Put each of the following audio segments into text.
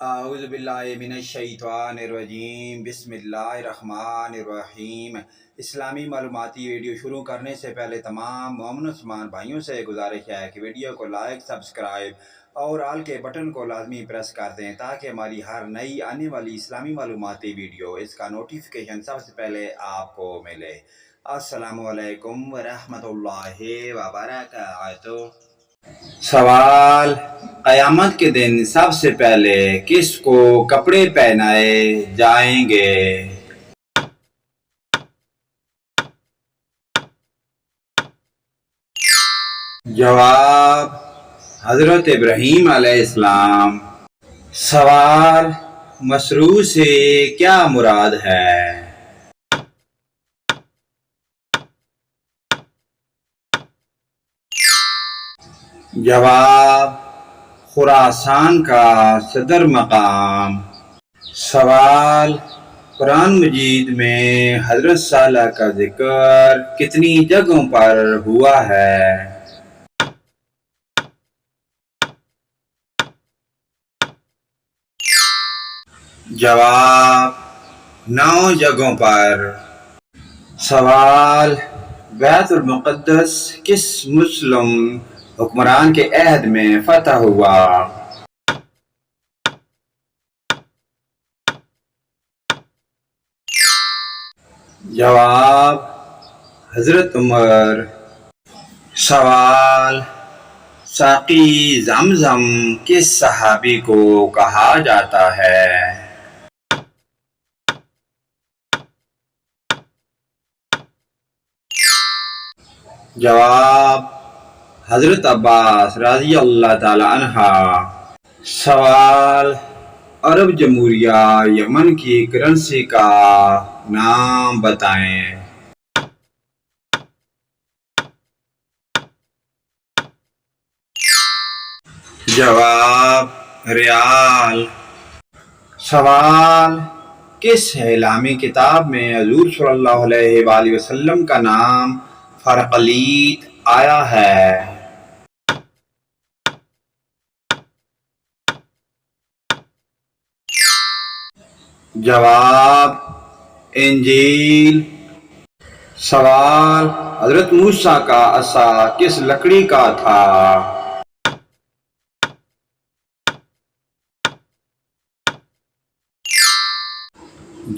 اعوذ باللہ من الشیطان الرجیم بسم اللہ الرحمن الرحیم۔ اسلامی معلوماتی ویڈیو شروع کرنے سے پہلے تمام مومن مسلمان بھائیوں سے گزارش ہے کہ ویڈیو کو لائک، سبسکرائب اور آل کے بٹن کو لازمی پریس کر دیں تاکہ ہماری ہر نئی آنے والی اسلامی معلوماتی ویڈیو اس کا نوٹیفیکیشن سب سے پہلے آپ کو ملے۔ السلام علیکم ورحمۃ اللہ وبرکاتہ۔ سوال: قیامت کے دن سب سے پہلے کس کو کپڑے پہنائے جائیں گے؟ جواب: حضرت ابراہیم علیہ السلام۔ سوال: مسرور سے کیا مراد ہے؟ جواب: خراسان کا صدر مقام۔ سوال: قرآن مجید میں حضرت صالح کا ذکر کتنی جگہوں پر ہوا ہے؟ جواب: 9 جگہوں پر۔ سوال: بیت المقدس کس مسلم حکمران کے عہد میں فتح ہوا؟ جواب: حضرت عمر۔ سوال: ساقی زمزم کس صحابی کو کہا جاتا ہے؟ جواب: حضرت عباس رضی اللہ تعالی عنہ۔ سوال: عرب جمہوریہ یمن کی کرنسی کا نام بتائیں۔ جواب: ریال۔ سوال: کس اسلامی کتاب میں حضور صلی اللہ علیہ وآلہ وسلم کا نام فرقلیط آیا ہے؟ جواب: انجیل۔ سوال: حضرت موسیٰ کا عصا کس لکڑی کا تھا؟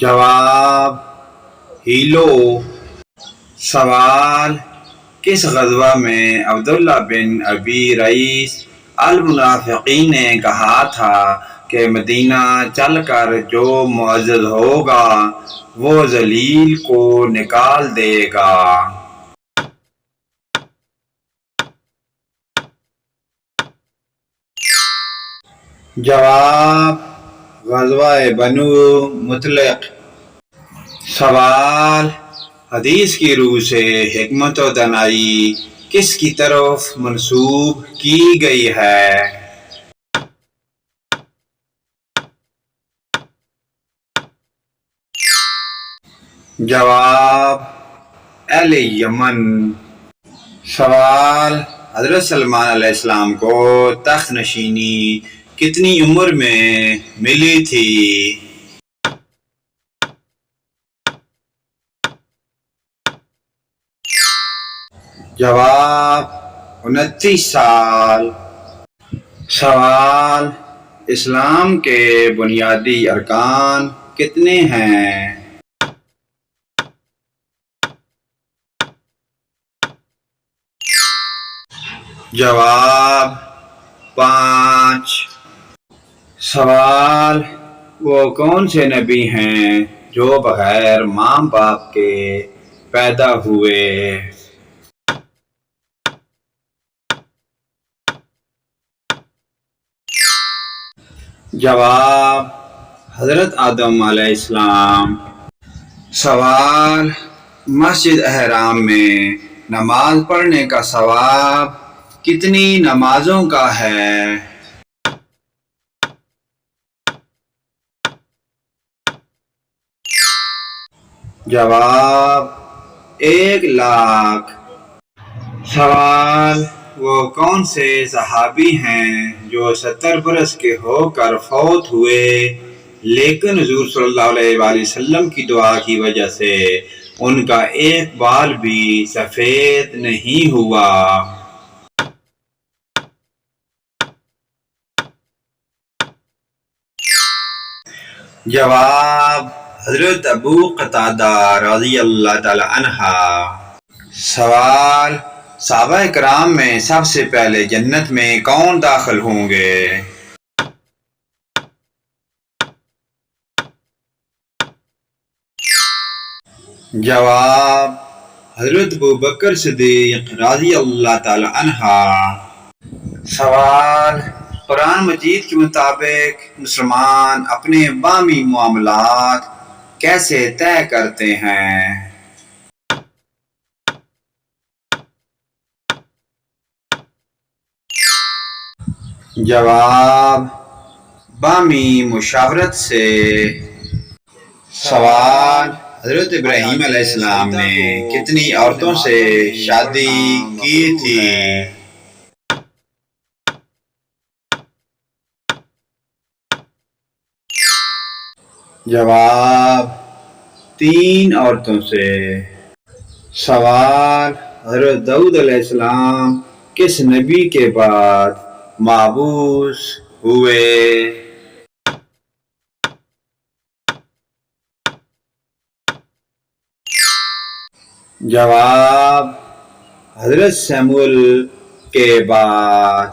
جواب: ہیلو۔ سوال: کس غزوہ میں عبداللہ بن ابی رئیس المنافقین نے کہا تھا کہ مدینہ چل کر جو معزز ہوگا وہ ذلیل کو نکال دے گا؟ جواب: غزوہ بنو مطلق۔ سوال: حدیث کی روح سے حکمت و دانائی کس کی طرف منسوب کی گئی ہے؟ جواب: اہل یمن۔ سوال: حضرت سلمان علیہ السلام کو تخت نشینی کتنی عمر میں ملی تھی؟ جواب: 29 سال۔ سوال: اسلام کے بنیادی ارکان کتنے ہیں؟ جواب: 5۔ سوال: وہ کون سے نبی ہیں جو بغیر ماں باپ کے پیدا ہوئے؟ جواب: حضرت آدم علیہ السلام۔ سوال: مسجد احرام میں نماز پڑھنے کا ثواب کتنی نمازوں کا ہے؟ جواب: 1,00,000۔ سوال: وہ کون سے صحابی ہیں جو 70 برس کے ہو کر فوت ہوئے لیکن حضور صلی اللہ علیہ وآلہ وسلم کی دعا کی وجہ سے ان کا ایک بال بھی سفید نہیں ہوا؟ جواب: حضرت ابو قتادہ رضی اللہ تعالی عنہ۔ سوال: صحابہ کرام میں سب سے پہلے جنت میں کون داخل ہوں گے؟ جواب: حضرت ابوبکر صدیق رضی اللہ تعالی عنہ۔ سوال: قرآن مجید کے مطابق مسلمان اپنے باہمی معاملات کیسے طے کرتے ہیں؟ جواب: باہمی مشاورت سے۔ سوال: حضرت ابراہیم علیہ السلام نے کتنی عورتوں سے شادی کی تھی؟ جواب: 3 عورتوں سے۔ سوال: حضرت داؤد علیہ السلام کس نبی کے بعد مبعوث ہوئے؟ جواب: حضرت سموئیل کے بعد۔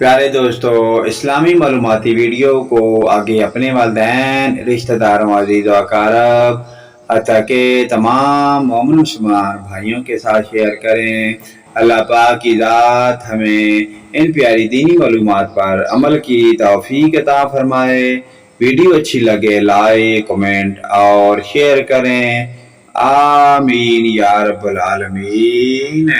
پیارے دوستو، اسلامی معلوماتی ویڈیو کو آگے اپنے والدین، رشتہ داروں، عزیز و اقارب حتیٰ کہ تمام مومن مسلمان بھائیوں کے ساتھ شیئر کریں۔ اللہ پاک کی ذات ہمیں ان پیاری دینی معلومات پر عمل کی توفیق عطا فرمائے۔ ویڈیو اچھی لگے لائک، کمنٹ اور شیئر کریں۔ آمین یا رب العالمین۔